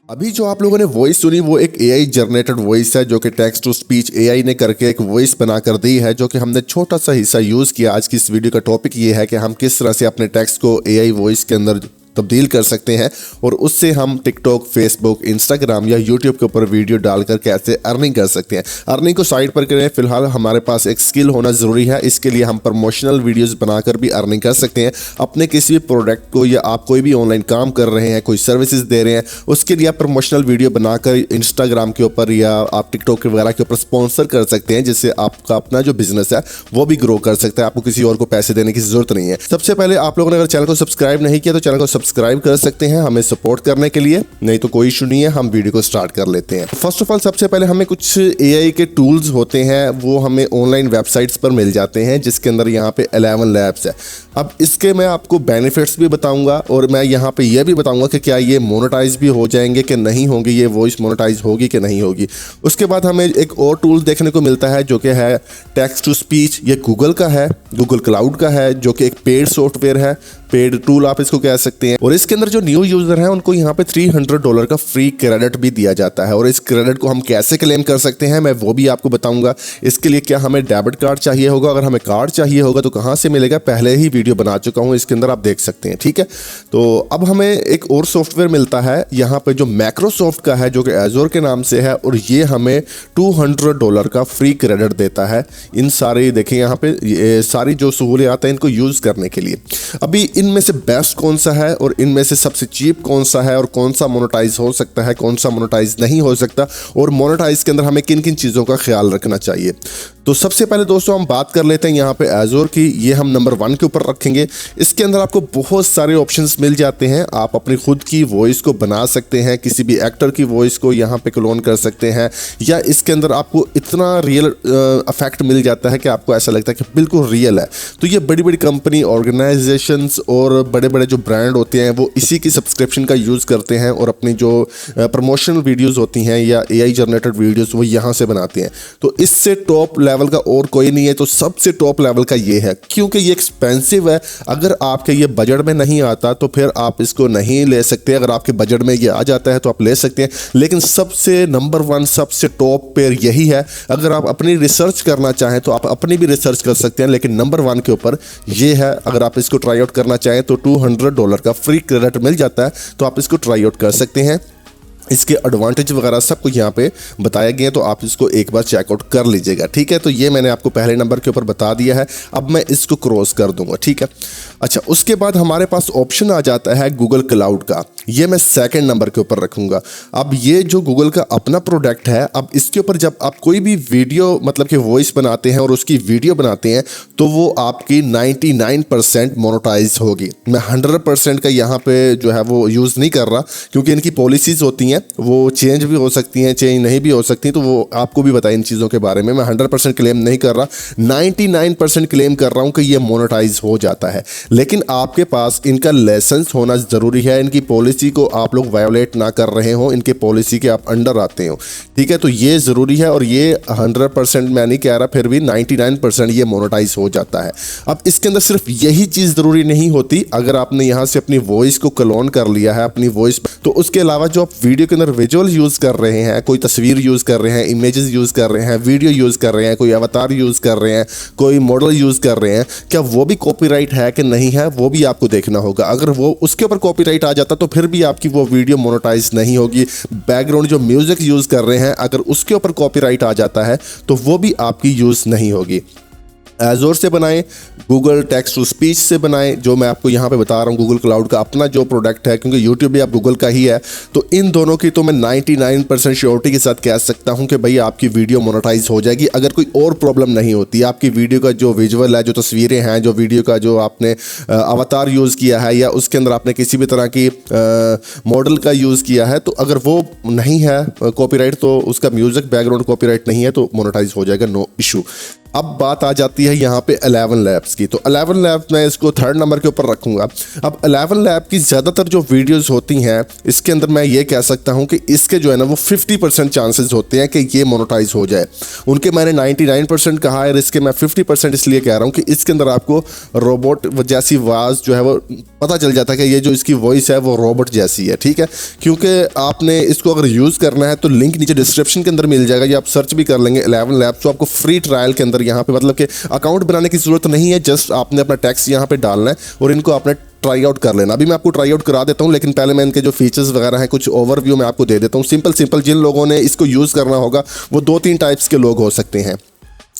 अभी जो आप लोगों ने वॉइस सुनी वो एक एआई जनरेटेड वॉइस है जो कि टेक्स्ट टू स्पीच एआई ने करके एक वॉइस बना कर दी है, जो कि हमने छोटा सा हिस्सा यूज़ किया। आज की इस वीडियो का टॉपिक ये है कि हम किस तरह से अपने टेक्स्ट को एआई वॉइस के अंदर तब्दील कर सकते हैं और उससे हम टिकटॉक, फेसबुक, इंस्टाग्राम या यूट्यूब के ऊपर वीडियो डालकर कैसे अर्निंग कर सकते हैं। अर्निंग को साइड पर करें, फिलहाल हमारे पास एक स्किल होना ज़रूरी है। इसके लिए हम प्रमोशनल वीडियोस बनाकर भी अर्निंग कर सकते हैं। अपने किसी भी प्रोडक्ट को या आप कोई भी ऑनलाइन काम कर रहे हैं, कोई सर्विसेज दे रहे हैं, उसके लिए आप प्रमोशनल वीडियो बनाकर इंस्टाग्राम के ऊपर या आप टिकटॉक वगैरह के ऊपर स्पॉन्सर कर सकते हैं, जिससे आपका अपना जो बिजनेस है वो भी ग्रो कर सकता है। आपको किसी और को पैसे देने की जरूरत नहीं है। सबसे पहले आप लोगों ने अगर चैनल को सब्सक्राइब नहीं किया तो चैनल को सब्सक्राइब कर सकते हैं हमें सपोर्ट करने के लिए। नहीं तो कोई इशू नहीं है, हम वीडियो को स्टार्ट कर लेते हैं। फर्स्ट ऑफ ऑल सबसे पहले हमें कुछ एआई के टूल्स होते हैं, वो हमें ऑनलाइन वेबसाइट्स पर मिल जाते हैं, जिसके अंदर यहाँ पे 11 लैब्स है। अब इसके मैं आपको बेनिफिट्स भी बताऊंगा और मैं यहाँ पे यह भी बताऊंगा कि क्या ये मोनेटाइज भी हो जाएंगे कि नहीं होंगे, ये वॉइस मोनेटाइज होगी कि नहीं होगी। उसके बाद हमें एक और टूल देखने को मिलता है जो कि है टेक्स्ट टू स्पीच। ये गूगल का है, गूगल क्लाउड का है, जो कि एक पेड सॉफ्टवेयर है, पेड टूल आप इसको कह सकते हैं। और इसके अंदर जो न्यू यूजर है उनको यहाँ पे $300 का फ्री क्रेडिट भी दिया जाता है। और इस क्रेडिट को हम कैसे क्लेम कर सकते हैं मैं वो भी आपको बताऊंगा। इसके लिए क्या हमें डेबिट कार्ड चाहिए होगा, अगर हमें कार्ड चाहिए होगा तो कहाँ से मिलेगा, पहले ही वीडियो बना चुका हूँ, इसके अंदर आप देख सकते हैं। ठीक है, तो अब हमें एक और सॉफ्टवेयर मिलता है यहाँ पे जो माइक्रोसॉफ्ट का है, जो कि एजोर के नाम से है, और ये हमें $200 का फ्री क्रेडिट देता है। इन सारे देखें यहाँ पे ये सारी जो सहूलियात हैं इनको यूज करने के लिए। अभी इनमें से बेस्ट कौन सा है और इनमें से सबसे चीप कौन सा है और कौन सा मोनेटाइज हो सकता है, कौन सा मोनेटाइज नहीं हो सकता, और मोनेटाइज के अंदर हमें किन किन चीज़ों का ख्याल रखना चाहिए। तो सबसे पहले दोस्तों हम बात कर लेते हैं यहाँ पे एजोर की। ये हम नंबर 1 के ऊपर रखेंगे। इसके अंदर आपको बहुत सारे ऑप्शंस मिल जाते हैं। आप अपनी खुद की वॉइस को बना सकते हैं, किसी भी एक्टर की वॉइस को यहाँ पे क्लोन कर सकते हैं, या इसके अंदर आपको इतना रियल इफेक्ट मिल जाता है कि आपको ऐसा लगता है कि बिल्कुल रियल है। तो ये बड़ी बड़ी कंपनी, ऑर्गेनाइजेशंस और बड़े बड़े जो ब्रांड होते हैं वो इसी की सब्सक्रिप्शन का यूज़ करते हैं और अपनी जो प्रमोशनल वीडियोज़ होती हैं या एआई जनरेटेड वीडियोज़ वो यहाँ से बनाते हैं। तो इससे टॉप लेवल का और कोई नहीं है, तो सबसे टॉप लेवल का ये है। क्योंकि ये एक्सपेंसिव है, अगर आपके ये बजट में नहीं आता तो फिर आप इसको नहीं ले सकते। अगर आपके बजट में ये आ जाता है तो आप ले सकते हैं, लेकिन सबसे नंबर 1 सबसे टॉप पेयर यही है। अगर आप अपनी रिसर्च करना चाहें तो आप अपनी भी रिसर्च कर सकते हैं, लेकिन नंबर 1 के ऊपर ये है। अगर आप इसको ट्राई आउट करना चाहें तो $200 का फ्री क्रेडिट मिल जाता है, तो आप इसको ट्राई आउट कर सकते हैं। इसके एडवांटेज वगैरह सब कुछ यहाँ पे बताया गया है, तो आप इसको एक बार चेकआउट कर लीजिएगा। ठीक है, तो ये मैंने आपको पहले नंबर के ऊपर बता दिया है। अब मैं इसको क्रॉस कर दूंगा। ठीक है, अच्छा, उसके बाद हमारे पास ऑप्शन आ जाता है गूगल क्लाउड का। ये मैं सेकंड नंबर के ऊपर रखूंगा। अब ये जो गूगल का अपना प्रोडक्ट है, अब इसके ऊपर जब आप कोई भी वीडियो मतलब कि वॉइस बनाते हैं और उसकी वीडियो बनाते हैं तो वो आपकी 99% मोनेटाइज होगी। मैं 100% का यहाँ पे जो है वो यूज़ नहीं कर रहा, क्योंकि इनकी पॉलिसीज़ होती हैं, वो चेंज भी हो सकती हैं, चेंज नहीं भी हो सकती, तो वो आपको भी बताएं इन चीज़ों के बारे में। मैं 100% क्लेम नहीं कर रहा, 99% क्लेम कर रहा हूँ कि ये मोनेटाइज हो जाता है। लेकिन आपके पास इनका लाइसेंस होना ज़रूरी है, इनकी पॉलिसी को आप लोग वायोलेट ना कर रहे हो, इनके पॉलिसी के आप अंडर आते हो। ठीक है, तो ये ज़रूरी है, और ये 100% मैं नहीं कह रहा, फिर भी 99% ये मोनेटाइज हो जाता है। अब इसके अंदर सिर्फ यही चीज़ ज़रूरी नहीं होती। अगर आपने यहाँ से अपनी वॉइस को क्लोन कर लिया है अपनी वॉइस, तो उसके अलावा जो आप वीडियो के अंदर विजुअल यूज़ कर रहे हैं, कोई तस्वीर यूज़ कर रहे हैं, इमेजेस यूज़ कर रहे हैं, वीडियो यूज़ कर रहे हैं, कोई अवतार यूज़ कर रहे हैं, कोई मॉडल यूज़ कर रहे हैं, क्या वो भी कॉपीराइट है कि नहीं है, वो भी आपको देखना होगा। अगर वो उसके ऊपर कॉपीराइट आ जाता तो फिर भी आपकी वो वीडियो मोनेटाइज नहीं होगी। बैकग्राउंड जो म्यूज़िक यूज़ कर रहे हैं, अगर उसके ऊपर कॉपीराइट आ जाता है तो वो भी आपकी यूज़ नहीं होगी। एजोर से बनाएं, गूगल टेक्स्ट टू स्पीच से बनाएं, जो मैं आपको यहाँ पे बता रहा हूँ गूगल क्लाउड का अपना जो प्रोडक्ट है, क्योंकि यूट्यूब भी आप गूगल का ही है। तो इन दोनों की तो मैं 99% श्योरिटी के साथ कह सकता हूँ कि भाई आपकी वीडियो मोनेटाइज हो जाएगी, अगर कोई और प्रॉब्लम नहीं होती। आपकी वीडियो का जो विजुअल है, जो तस्वीरें हैं, जो वीडियो का जो आपने अवतार यूज़ किया है, या उसके अंदर आपने किसी भी तरह की मॉडल का यूज़ किया है, तो अगर वो नहीं है कॉपीराइट, तो उसका म्यूज़िक बैकग्राउंड कॉपीराइट नहीं है, तो मोनेटाइज हो जाएगा, नो इशू। अब बात आ जाती है यहाँ पे 11 लैब्स की। तो 11 लैब्स मैं इसको 3rd नंबर के ऊपर रखूंगा। अब 11 लैब की ज़्यादातर जो वीडियोस होती हैं इसके अंदर मैं ये कह सकता हूँ कि इसके जो है ना वो 50% चांसेस होते हैं कि ये मोनेटाइज हो जाए। उनके मैंने 99% कहा है, इसके मैं 50% इसलिए कह रहा हूँ कि इसके अंदर आपको रोबोट जैसी आवाज़ जो है वो पता चल जाता है कि ये जो इसकी वॉइस है वो रोबोट जैसी है, ठीक है। क्योंकि आपने इसको अगर यूज़ करना है तो लिंक नीचे डिस्क्रिप्शन के अंदर मिल जाएगा, या आप सर्च भी कर लेंगे 11 लैब्स, तो आपको फ्री ट्रायल के अंदर यहाँ पे मतलब कि अकाउंट बनाने की जरूरत नहीं है, जस्ट आपने अपना टैक्स यहाँ पे डालना है और इनको आपने ट्राई आउट कर लेना। अभी मैं आपको ट्राई आउट करा देता हूँ, लेकिन पहले मैं इनके जो फीचर्स वगैरह हैं कुछ ओवरव्यू मैं आपको दे देता हूँ। सिंपल जिन लोगों ने इसको यूज़ करना होगा वो 2-3 टाइप्स के लोग हो सकते हैं।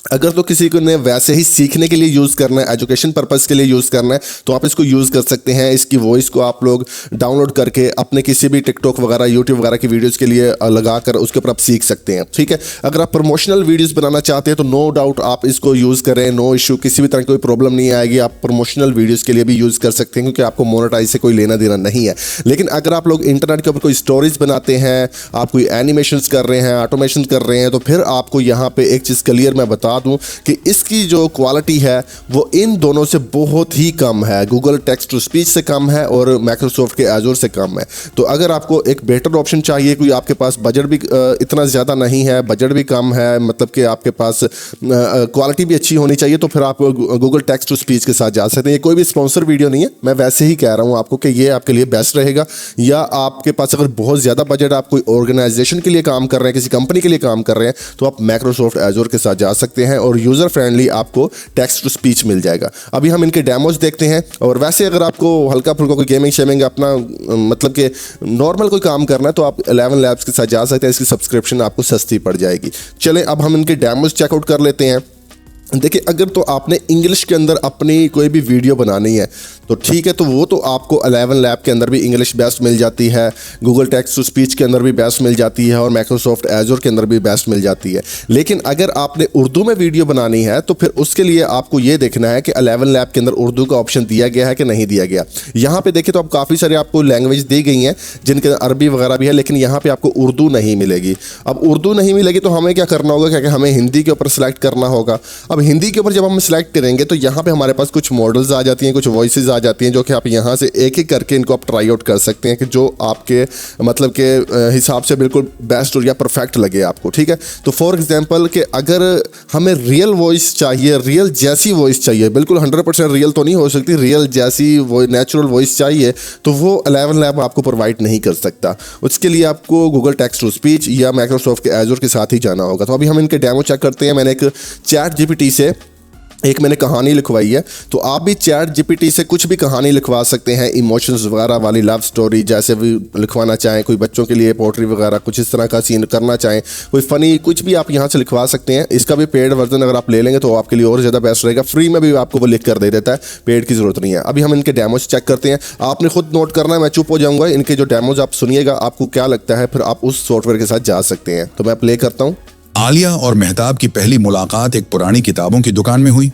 अगर तो किसी को ने वैसे ही सीखने के लिए यूज़ करना है, एजुकेशन पर्पज़ के लिए यूज़ करना है, तो आप इसको यूज़ कर सकते हैं। इसकी वॉइस को आप लोग डाउनलोड करके अपने किसी भी टिकटॉक वगैरह यूट्यूब वगैरह की वीडियोस के लिए लगा कर उसके ऊपर आप सीख सकते हैं, ठीक है। अगर आप प्रमोशनल वीडियोस बनाना चाहते हैं तो नो डाउट आप इसको यूज़ करें, नो इशू, किसी भी तरह की कोई प्रॉब्लम नहीं आएगी। आप प्रमोशनल वीडियोज़ के लिए भी यूज़ कर सकते हैं क्योंकि आपको मोनेटाइज से कोई लेना देना नहीं है। लेकिन अगर आप लोग इंटरनेट के ऊपर कोई स्टोरीज बनाते हैं, आप कोई एनिमेशंस कर रहे हैं, ऑटोमेशन कर रहे हैं, तो फिर आपको यहाँ पे एक चीज़ क्लियर मैं बता दूँ कि इसकी जो क्वालिटी है वो इन दोनों से बहुत ही कम है। गूगल टेक्स्ट टू स्पीच से कम है और माइक्रोसॉफ्ट के एजूर से कम है। तो अगर आपको एक बेटर ऑप्शन चाहिए, कोई आपके पास बजट भी इतना ज़्यादा नहीं है, बजट भी कम है, मतलब कि आपके पास क्वालिटी भी अच्छी होनी चाहिए, तो फिर आप गूगल टेक्स्ट टू स्पीच के साथ जा सकते हैं। ये कोई भी स्पॉन्सर वीडियो नहीं है, मैं वैसे ही कह रहा हूँ आपको कि ये आपके लिए बेस्ट रहेगा। या आपके पास अगर बहुत ज़्यादा बजट, आप कोई ऑर्गेनाइजेशन के लिए काम कर रहे हैं, किसी कंपनी के लिए काम कर रहे हैं, तो आप माइक्रोसॉफ्ट एजूर के साथ जा सकते हैं और यूज़र फ्रेंडली आपको टेक्स्ट टू स्पीच मिल जाएगा। अभी हम इनके डेमोज देखते हैं। और वैसे अगर आपको हल्का फुल्का कोई गेमिंग शेमिंग अपना मतलब कि नॉर्मल कोई काम करना है तो आप 11 लैब्स के साथ जा सकते हैं। इसकी सब्सक्रिप्शन आपको सस्ती पड़ जाएगी। चलें अब हम इनके डेमोज चेकआउट कर लेते हैं। देखिए, अगर तो आपने इंग्लिश के अंदर अपनी कोई भी वीडियो बनानी है तो ठीक है, तो वो तो आपको 11 लैब के अंदर भी इंग्लिश बेस्ट मिल जाती है, गूगल टेक्स्ट टू स्पीच के अंदर भी बेस्ट मिल जाती है और माइक्रोसॉफ्ट एजूर के अंदर भी बेस्ट मिल जाती है। लेकिन अगर आपने उर्दू में वीडियो बनानी है तो फिर उसके लिए आपको ये देखना है कि 11 लैब के अंदर उर्दू का ऑप्शन दिया गया है कि नहीं दिया गया। यहाँ पे देखिए तो आप काफ़ी सारे आपको लैंग्वेज दी गई हैं जिनके अरबी वगैरह भी है, लेकिन यहाँ पर आपको उर्दू नहीं मिलेगी। अब उर्दू नहीं मिलेगी तो हमें क्या करना होगा, क्या हमें हिंदी के ऊपर सेलेक्ट करना होगा। अब हिंदी के ऊपर जब हम सेलेक्ट करेंगे तो यहाँ पे हमारे पास कुछ मॉडल्स आ जाती हैं, कुछ वॉइसेस आ जाती हैं, जो कि आप यहाँ से एक एक करके इनको आप ट्राई आउट कर सकते हैं कि जो आपके मतलब के हिसाब से बिल्कुल बेस्ट और या परफेक्ट लगे आपको, ठीक है। तो फॉर एग्जांपल कि अगर हमें रियल वॉइस चाहिए, रियल जैसी वॉइस चाहिए, बिल्कुल 100% रियल तो नहीं हो सकती, रियल जैसी नेचुरल वॉइस चाहिए, तो वो 11 लैब आपको प्रोवाइड नहीं कर सकता। उसके लिए आपको गूगल टेक्स्ट टू स्पीच या माइक्रोसॉफ्ट के एजूर के साथ ही जाना होगा। तो अभी हम इनके डेमो चेक करते हैं। मैंने एक चैट जीपीटी से एक मैंने कहानी लिखवाई है, तो आप भी चैट जीपीटी से कुछ भी कहानी लिखवा सकते हैं, इमोशंस वगैरह वाली, लव स्टोरी जैसे भी लिखवाना चाहें, कोई बच्चों के लिए पोट्री वगैरह कुछ इस तरह का सीन करना चाहें, कोई फ़नी कुछ भी आप यहाँ से लिखवा सकते हैं। इसका भी पेड वर्जन अगर आप ले लेंगे तो आपके लिए और ज़्यादा बेस्ट रहेगा। फ्री में भी आपको वो लिख कर दे देता है, पेड की ज़रूरत नहीं है। अभी हम इनके डेमोज चेक करते हैं। आपने खुद नोट करना है, मैं चुप हो जाऊँगा। इनके जो डेमोज आप सुनिएगा, आपको क्या लगता है, फिर आप उस सॉफ्टवेयर के साथ जा सकते हैं। तो मैं प्ले करता हूँ। आलिया और मेहताब की पहली मुलाकात एक पुरानी किताबों की दुकान में हुई।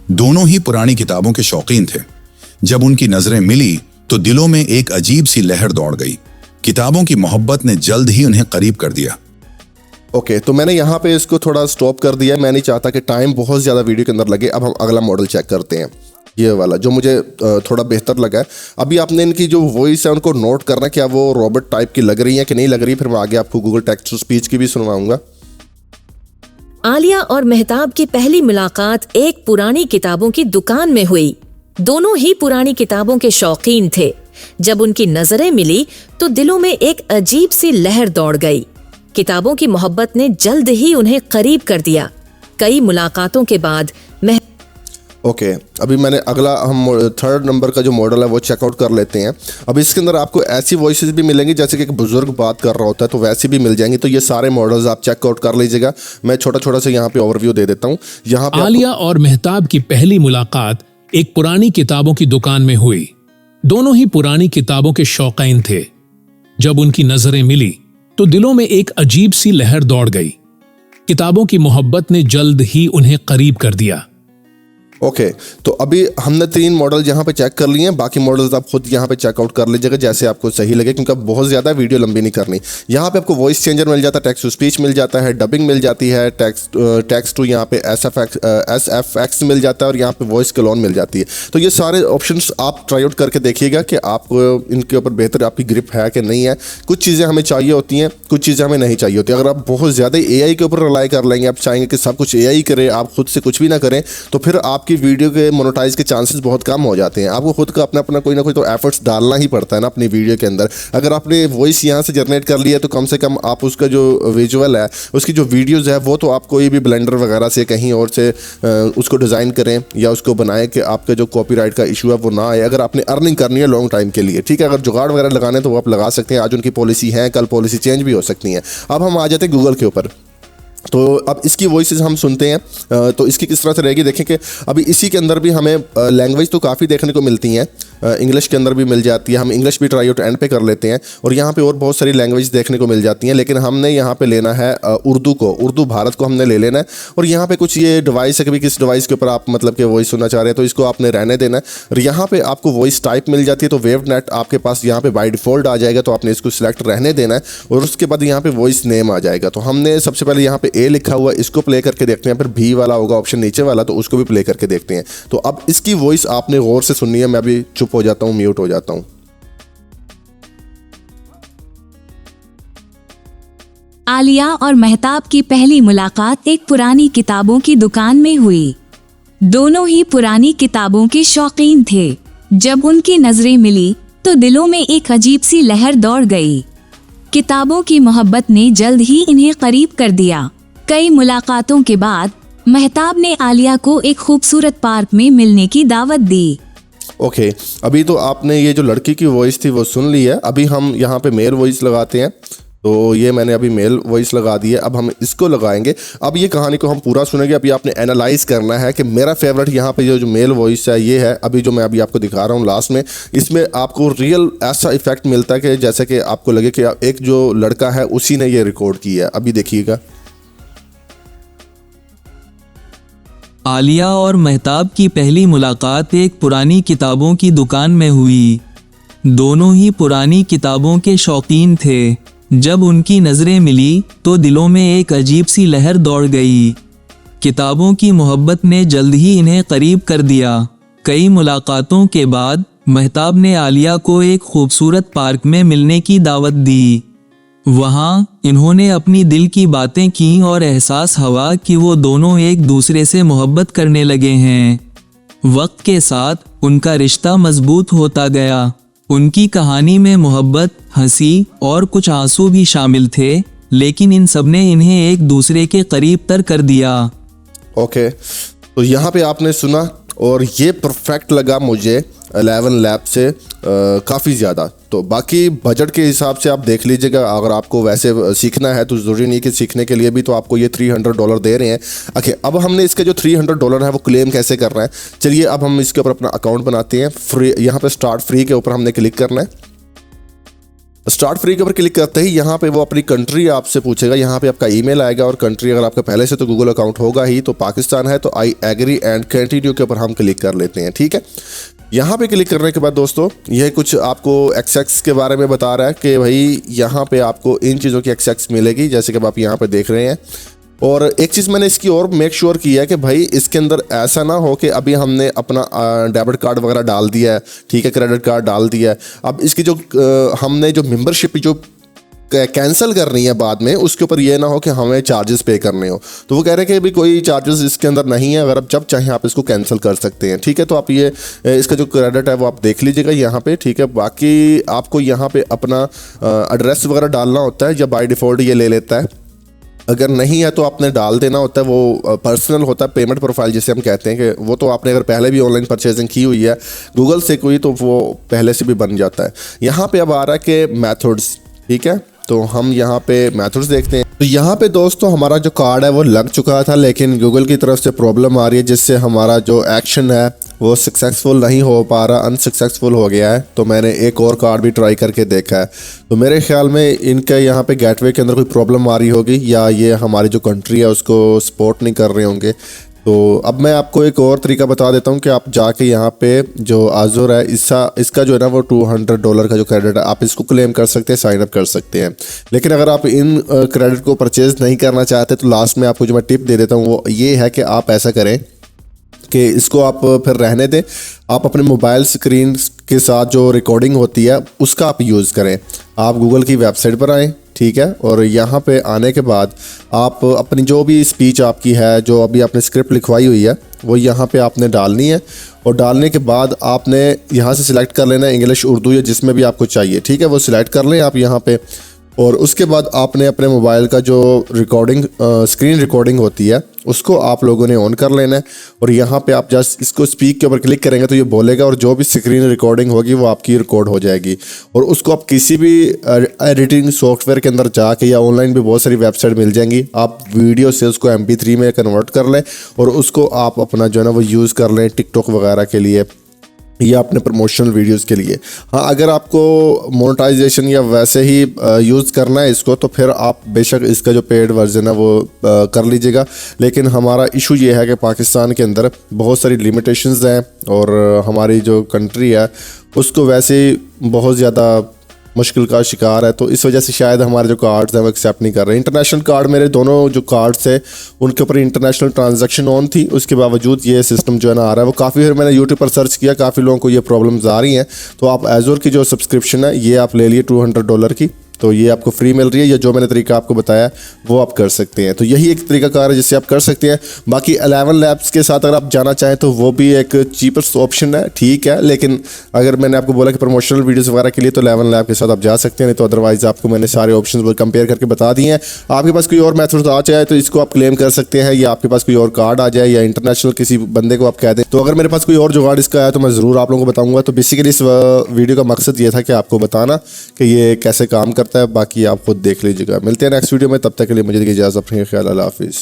दोनों ही पुरानी किताबों के शौकीन थे। जब उनकी नजरें मिली तो दिलों में एक अजीब सी लहर दौड़ गई। किताबों की मोहब्बत ने जल्द ही उन्हें करीब कर दिया। ओके, तो मैंने यहाँ पे इसको थोड़ा स्टॉप कर दिया। मैं नहीं चाहता कि टाइम बहुत ज़्यादा वीडियो के अंदर लगे। अब हम अगला मॉडल चेक करते हैं, ये वाला जो मुझे थोड़ा बेहतर लगा है। अभी आपने इनकी जो वॉइस है उनको नोट करना, क्या वो रोबोट टाइप की लग रही है कि नहीं लग रही। फिर मैं आगे आपको गूगल टेक्स्ट टू स्पीच की भी सुनवाऊंगा। आलिया और मेहताब की पहली मुलाकात एक पुरानी किताबों की दुकान में हुई। दोनों ही पुरानी किताबों के शौकीन थे। जब उनकी नजरें मिली तो दिलों में एक अजीब सी लहर दौड़ गई। किताबों की मोहब्बत ने जल्द ही उन्हें करीब कर दिया। कई मुलाकातों के बाद ओके, अभी मैंने अगला हम 3rd नंबर का जो मॉडल है वो चेकआउट कर लेते हैं। अब इसके अंदर आपको ऐसी वॉइसेस भी मिलेंगी जैसे कि एक बुजुर्ग बात कर रहा होता है, तो वैसी भी मिल जाएंगी। तो ये सारे मॉडल्स आप चेकआउट कर लीजिएगा। मैं छोटा छोटा से यहाँ पे ओवरव्यू दे देता हूँ। यहाँ पे आलिया और मेहताब की पहली मुलाकात एक पुरानी किताबों की दुकान में हुई। दोनों ही पुरानी किताबों के शौकीन थे। जब उनकी नजरें मिली तो दिलों में एक अजीब सी लहर दौड़ गई। किताबों की मोहब्बत ने जल्द ही उन्हें करीब कर दिया। ओके तो अभी हमने 3 मॉडल यहाँ पे चेक कर लिए हैं, बाकी मॉडल्स आप खुद यहाँ पे चेकआउट कर लीजिएगा जैसे आपको सही लगे, क्योंकि अब बहुत ज़्यादा वीडियो लंबी नहीं करनी। यहाँ पे आपको वॉइस चेंजर मिल जाता है, टेक्स्ट टू स्पीच मिल जाता है, डबिंग मिल जाती है, टेक्स्ट टू यहाँ पे SFX मिल जाता है और यहाँ पे वॉइस क्लोन मिल जाती है। तो ये सारे ऑप्शंस आप ट्राई आउट करके देखिएगा कि आपको इनके ऊपर बेहतर आपकी ग्रिप है कि नहीं है। कुछ चीज़ें हमें चाहिए होती हैं, कुछ चीज़ें हमें नहीं चाहिए होती। अगर आप बहुत ज़्यादा AI के ऊपर रिलाई कर लेंगे, आप चाहेंगे कि सब कुछ AI करे, आप खुद से कुछ भी ना करें, तो फिर आपकी वीडियो के मोनेटाइज के चांसेस बहुत कम हो जाते हैं। आपको खुद का अपना कोई ना कोई तो एफर्ट्स डालना ही पड़ता है ना अपनी वीडियो के अंदर। अगर आपने वॉइस यहाँ से जनरेट कर लिया तो कम से कम आप उसका जो विजुअल है, उसकी जो वीडियोज़ है, वो तो आप कोई भी ब्लेंडर वगैरह से कहीं और से उसको डिज़ाइन करें या उसको बनाएं कि आपका जो कॉपीराइट का इशू है वो ना आए। अगर आपने अर्निंग करनी है लॉन्ग टाइम के लिए, ठीक है, अगर जुगाड़ वगैरह लगाने तो वो आप लगा सकते हैं। आज उनकी पॉलिसी है, कल पॉलिसी चेंज भी हो सकती है। अब हम आ जाते हैं गूगल के ऊपर। तो अब इसकी वॉइसेस हम सुनते हैं, तो इसकी किस तरह से रहेगी देखें कि अभी इसी के अंदर भी हमें लैंग्वेज तो काफ़ी देखने को मिलती हैं, इंग्लिश के अंदर भी मिल जाती है। हम इंग्लिश भी ट्राई आउट एंड पे कर लेते हैं और यहाँ पे और बहुत सारी लैंग्वेज देखने को मिल जाती हैं, लेकिन हमने यहाँ पे लेना है उर्दू को, उर्दू भारत को हमने ले लेना है। और यहाँ पे कुछ ये डिवाइस है, कभी किस डिवाइस के ऊपर आप मतलब कि वॉइस सुनना चाह रहे हैं तो इसको आपने रहने देना है। और यहाँ पे आपको वॉइस टाइप मिल जाती है, तो वेव नेट आपके पास यहाँ पे बाय डिफ़ॉल्ट आ जाएगा, तो आपने इसको सिलेक्ट रहने देना है। और उसके बाद यहाँ पे वॉइस नेम आ जाएगा। तो हमने सबसे पहले यहाँ पे ए लिखा हुआ, इसको प्ले करके देखते हैं, फिर भी वाला होगा ऑप्शन नीचे वाला, तो उसको भी प्ले करके देखते हैं। तो अब इसकी वॉइस आपने गौर से सुननी है। मैं अभी चुप हो जाता हूँ, म्यूट हो जाता हूँ। आलिया और मेहताब की पहली मुलाकात एक पुरानी किताबों की दुकान में हुई। दोनों ही पुरानी किताबों के शौकीन थे। जब उनकी नजरें मिली तो दिलों में एक अजीब सी लहर दौड़ गई। किताबों की मोहब्बत ने जल्द ही इन्हें करीब कर दिया। कई मुलाकातों के बाद मेहताब ने आलिया को एक खूबसूरत पार्क में मिलने की दावत दी। ओके अभी तो आपने ये जो लड़की की वॉइस थी वो सुन ली है। अभी हम यहाँ पे मेल वॉइस लगाते हैं, तो ये मैंने अभी मेल वॉइस लगा दी है। अब हम इसको लगाएंगे। अब ये कहानी को हम पूरा सुनेंगे। अभी आपने एनालाइज करना है कि मेरा फेवरेट यहाँ पे जो मेल वॉइस है ये है, अभी जो मैं अभी आपको दिखा रहा हूँ लास्ट में। इसमें आपको रियल ऐसा इफेक्ट मिलता है कि जैसे कि आपको लगे कि एक जो लड़का है उसी ने ये रिकॉर्ड किया है। अभी देखिएगा। आलिया और मेहताब की पहली मुलाकात एक पुरानी किताबों की दुकान में हुई। दोनों ही पुरानी किताबों के शौकीन थे। जब उनकी नज़रें मिली तो दिलों में एक अजीब सी लहर दौड़ गई। किताबों की मोहब्बत ने जल्द ही इन्हें करीब कर दिया। कई मुलाकातों के बाद मेहताब ने आलिया को एक खूबसूरत पार्क में मिलने की दावत दी। वहाँ इन्होंने अपनी दिल की बातें की और एहसास हुआ कि वो दोनों एक दूसरे से मोहब्बत करने लगे हैं। वक्त के साथ उनका रिश्ता मजबूत होता गया। उनकी कहानी में मोहब्बत, हंसी और कुछ आंसू भी शामिल थे, लेकिन इन सब ने इन्हें एक दूसरे के करीब तर कर दिया। ओके तो यहाँ पे आपने सुना और ये परफेक्ट लगा मुझे 11 लैब से काफ़ी ज़्यादा। तो बाकी बजट के हिसाब से आप देख लीजिएगा। अगर आपको वैसे सीखना है तो ज़रूरी नहीं कि सीखने के लिए भी तो आपको ये $300 दे रहे हैं। ओके अब हमने इसके जो $300 है वो क्लेम कैसे करना है, चलिए अब हम इसके ऊपर अपना अकाउंट बनाते हैं। फ्री यहाँ पे स्टार्ट फ्री के ऊपर हमने क्लिक करना है। स्टार्ट फ्री के ऊपर क्लिक करते ही यहाँ पे वो अपनी कंट्री आपसे पूछेगा। यहाँ पे आपका ईमेल आएगा और कंट्री अगर आपका पहले से तो गूगल अकाउंट होगा ही, तो पाकिस्तान है तो आई एग्री एंड कंटिन्यू के ऊपर हम क्लिक कर लेते हैं। ठीक है, यहाँ पे क्लिक करने के बाद दोस्तों यह कुछ आपको एक्सेस के बारे में बता रहा है कि भाई यहाँ पे आपको इन चीज़ों की एक्सेस मिलेगी, जैसे कि आप यहाँ पे देख रहे हैं। और एक चीज़ मैंने इसकी और मेक श्योर किया है कि भाई इसके अंदर ऐसा ना हो कि अभी हमने अपना डेबिट कार्ड वगैरह डाल दिया है, ठीक है, क्रेडिट कार्ड डाल दिया है, अब इसकी जो हमने जो मेंबरशिप जो कैंसिल करनी है बाद में, उसके ऊपर ये ना हो कि हमें चार्जेस पे करने हो। तो वो कह रहे हैं कि अभी कोई चार्जेस इसके अंदर नहीं है, अगर आप जब चाहें आप इसको कैंसिल कर सकते हैं। ठीक है, तो आप ये इसका जो क्रेडिट है वो आप देख लीजिएगा यहाँ पे। ठीक है, बाकी आपको यहाँ पे अपना एड्रेस वगैरह डालना होता है, या बाय डिफ़ॉल्ट ये ले लेता है। अगर नहीं है तो आपने डाल देना होता है, वो पर्सनल होता है, पेमेंट प्रोफाइल जिसे हम कहते हैं कि वो तो आपने अगर पहले भी ऑनलाइन परचेजिंग की हुई है गूगल से कोई, तो वो पहले से भी बन जाता है। यहाँ पे अब आ रहा है कि मेथड्स। ठीक है, तो हम यहाँ पे मेथड्स देखते हैं। तो यहाँ पे दोस्तों हमारा जो कार्ड है वो लग चुका था, लेकिन गूगल की तरफ से प्रॉब्लम आ रही है जिससे हमारा जो एक्शन है वो सक्सेसफुल नहीं हो पा रहा, अनसक्सेसफुल हो गया है। तो मैंने एक और कार्ड भी ट्राई करके देखा है, तो मेरे ख्याल में इनके यहाँ पे गेटवे के अंदर कोई प्रॉब्लम आ रही होगी, या ये हमारी जो कंट्री है उसको सपोर्ट नहीं कर रहे होंगे। तो अब मैं आपको एक और तरीका बता देता हूँ कि आप जाके यहाँ पे जो आज़ुर है इसका जो है ना वो $200 का जो क्रेडिट है आप इसको क्लेम कर सकते हैं, साइन अप कर सकते हैं। लेकिन अगर आप इन क्रेडिट को परचेज़ नहीं करना चाहते तो लास्ट में आपको जो मैं टिप दे देता हूँ वो ये है कि आप ऐसा करें कि इसको आप फिर रहने दें, आप अपने मोबाइल स्क्रीन के साथ जो रिकॉर्डिंग होती है उसका आप यूज़ करें। आप गूगल की वेबसाइट पर आएँ, ठीक है, और यहाँ पे आने के बाद आप अपनी जो भी स्पीच आपकी है, जो अभी आपने स्क्रिप्ट लिखवाई हुई है वो यहाँ पे आपने डालनी है। और डालने के बाद आपने यहाँ से सिलेक्ट कर लेना है इंग्लिश, उर्दू या जिसमें भी आपको चाहिए, ठीक है, वो सिलेक्ट कर लें आप यहाँ पे। और उसके बाद आपने अपने मोबाइल का जो स्क्रीन रिकॉर्डिंग होती है उसको आप लोगों ने ऑन कर लेना है। और यहाँ पे आप जस्ट इसको स्पीक के ऊपर क्लिक करेंगे तो ये बोलेगा और जो भी स्क्रीन रिकॉर्डिंग होगी वो आपकी रिकॉर्ड हो जाएगी। और उसको आप किसी भी एडिटिंग सॉफ्टवेयर के अंदर जाके या ऑनलाइन भी बहुत सारी वेबसाइट मिल जाएंगी, आप वीडियो से उसको MP3 में कन्वर्ट कर लें और उसको आप अपना जो है ना वो यूज़ कर लें टिकटॉक वगैरह के लिए या अपने प्रमोशनल वीडियोस के लिए। हाँ, अगर आपको मोनेटाइजेशन या वैसे ही यूज़ करना है इसको तो फिर आप बेशक इसका जो पेड वर्जन है वो कर लीजिएगा। लेकिन हमारा इशू ये है कि पाकिस्तान के अंदर बहुत सारी लिमिटेशंस हैं और हमारी जो कंट्री है उसको वैसे ही बहुत ज़्यादा मुश्किल का शिकार है, तो इस वजह से शायद हमारे जो कार्ड्स हैं वो एक्सेप्ट नहीं कर रहे। इंटरनेशनल कार्ड मेरे दोनों जो कार्ड्स थे उनके ऊपर इंटरनेशनल ट्रांजैक्शन ऑन थी, उसके बावजूद ये सिस्टम जो है ना आ रहा है। वो काफ़ी फिर मैंने यूट्यूब पर सर्च किया, काफ़ी लोगों को ये प्रॉब्लम्स आ रही हैं। तो आप एज़ोर की जो सब्सक्रिप्शन है ये आप ले लिए $200 की, तो ये आपको फ्री मिल रही है, या जो मैंने तरीका आपको बताया वो आप कर सकते हैं। तो यही एक तरीका कार है जिससे आप कर सकते हैं। बाकी 11 लैब्स के साथ अगर आप जाना चाहें तो वो भी एक चीपेस्ट ऑप्शन है, ठीक है, लेकिन अगर मैंने आपको बोला कि प्रमोशनल वीडियोस वगैरह के लिए तो 11 लैब के साथ आप जा सकते हैं, नहीं तो अदरवाइज़ आपको मैंने सारे ऑप्शन वो कंपेयर करके बता दिए हैं। आपके पास कोई और मेथड आ जाए तो इसको आप क्लेम कर सकते हैं, या आपके पास कोई और कार्ड आ जाए या इंटरनेशनल किसी बंदे को आप कह दें। तो अगर मेरे पास कोई और जुगाड़ इसका आया तो मैं ज़रूर आप लोगों को बताऊँगा। तो बेसिकली इस वीडियो का मकसद ये था कि आपको बताना कि ये कैसे काम करता है। बाकी आप खुद देख लीजिएगा। मिलते हैं नेक्स्ट वीडियो में, तब तक के लिए मुझे इजाज़त, अपना ख्याल, अल्लाह हाफिज़।